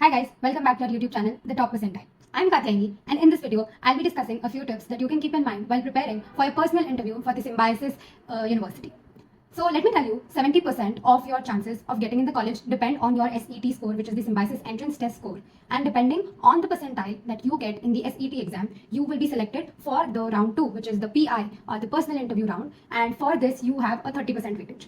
Hi guys, welcome back to our YouTube channel, The Top Percentile. I'm Katyayani, and in this video, I'll be discussing a few tips that you can keep in mind while preparing for a personal interview for the Symbiosis University. So let me tell you, 70% of your chances of getting in the college depend on your SET score, which is the Symbiosis entrance test score. And depending on the percentile that you get in the SET exam, you will be selected for the round 2, which is the PI or the personal interview round. And for this, you have a 30% weightage.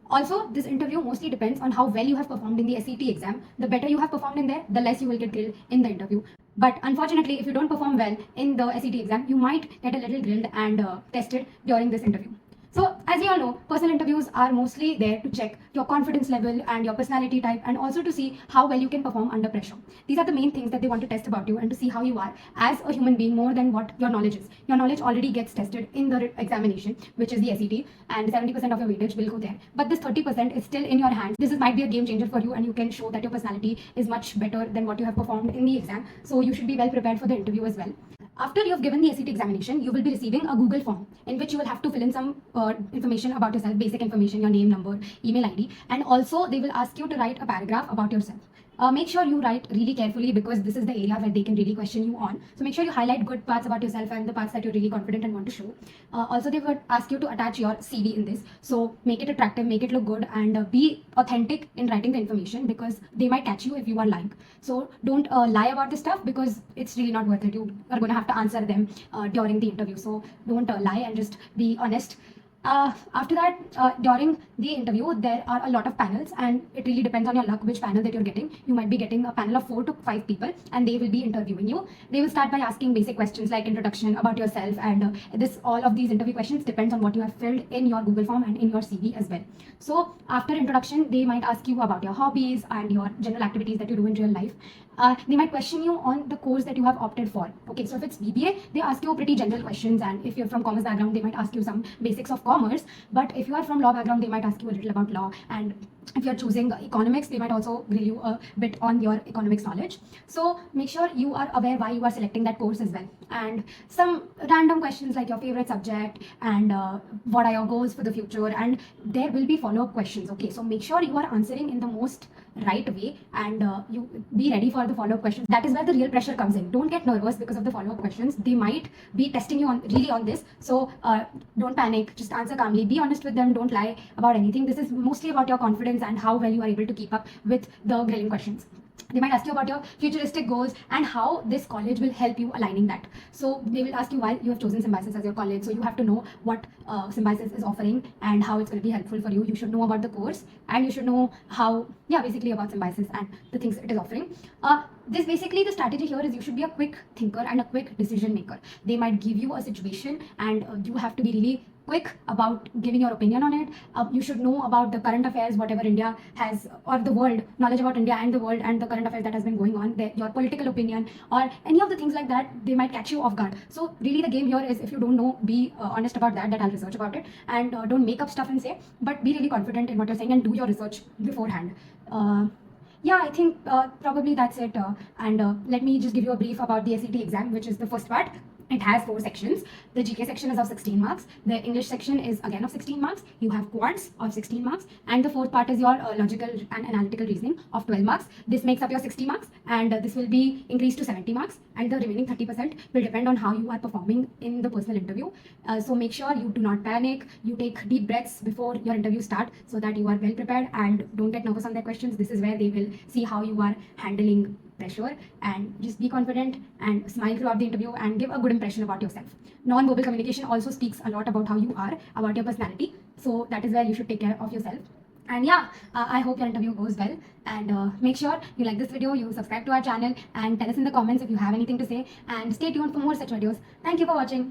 Also, this interview mostly depends on how well you have performed in the SET exam. The better you have performed in there, the less you will get grilled in the interview. But unfortunately, if you don't perform well in the SET exam, you might get a little grilled and tested during this interview. So, as you all know, personal interviews are mostly there to check your confidence level and your personality type, and also to see how well you can perform under pressure. These are the main things that they want to test about you and to see how you are as a human being more than what your knowledge is. Your knowledge already gets tested in the examination, which is the SET, and 70% of your weightage will go there. But this 30% is still in your hands. This might be a game changer for you, and you can show that your personality is much better than what you have performed in the exam. So you should be well prepared for the interview as well. After you have given the SET examination, you will be receiving a Google form in which you will have to fill in some information about yourself, basic information, your name, number, email ID, and also they will ask you to write a paragraph about yourself. Make sure you write really carefully because this is the area where they can really question you on. So make sure you highlight good parts about yourself and the parts that you're really confident and want to show. Also, they would ask you to attach your CV in this. So make it attractive, make it look good, and be authentic in writing the information because they might catch you if you are lying. So don't lie about this stuff because it's really not worth it. You are going to have to answer them during the interview. So don't lie and just be honest. After that, during the interview, there are a lot of panels, and it really depends on your luck which panel that you're getting. You might be getting a panel of 4 to 5 people, and they will be interviewing you. They will start by asking basic questions like introduction about yourself, and all of these interview questions depends on what you have filled in your Google form and in your CV as well. So after introduction, they might ask you about your hobbies and your general activities that you do in real life. They might question you on the course that you have opted for. Okay, so if it's BBA, they ask you pretty general questions, and if you're from commerce background, they might ask you some basics of commerce. But if you are from law background, they might ask you a little about law, and if you're choosing economics, they might also grill you a bit on your economics knowledge. So make sure you are aware why you are selecting that course as well. And some random questions like your favorite subject and what are your goals for the future, and there will be follow-up questions. Okay, so make sure you are answering in the most right way, and you be ready for the follow-up questions. That is where the real pressure comes in. Don't get nervous because of the follow-up questions. They might be testing you on this. So don't panic, just answer calmly, be honest with them, don't lie about anything. This is mostly about your confidence and how well you are able to keep up with the grilling questions. They might ask you about your futuristic goals and how this college will help you aligning that. So they will ask you why you have chosen Symbiosis as your college. So you have to know what Symbiosis is offering and how it's going to be helpful for you. You should know about the course, and you should know basically about Symbiosis and the things it is offering. Basically the strategy here is you should be a quick thinker and a quick decision maker. They might give you a situation, and you have to be really quick about giving your opinion on it. You should know about the current affairs, whatever India has, or the world, knowledge about India and the world and the current affairs that has been going on, your political opinion or any of the things like that. They might catch you off guard. So really the game here is, if you don't know, be honest about that I'll research about it, and don't make up stuff and say, but be really confident in what you're saying and do your research beforehand. Yeah, I think probably that's it. Let me just give you a brief about the SET exam, which is the first part. It has 4 sections. The GK section is of 16 marks. The English section is again of 16 marks. You have quants of 16 marks. And the fourth part is your logical and analytical reasoning of 12 marks. This makes up your 60 marks, and this will be increased to 70 marks. And the remaining 30% will depend on how you are performing in the personal interview. So make sure you do not panic. You take deep breaths before your interview starts so that you are well prepared, and don't get nervous on their questions. This is where they will see how you are handling pressure, and just be confident and smile throughout the interview and give a good impression about yourself. Non-verbal communication also speaks a lot about how you are, about your personality. So that is where you should take care of yourself. And yeah, I hope your interview goes well, and make sure you like this video, you subscribe to our channel, and tell us in the comments if you have anything to say, and stay tuned for more such videos. Thank you for watching.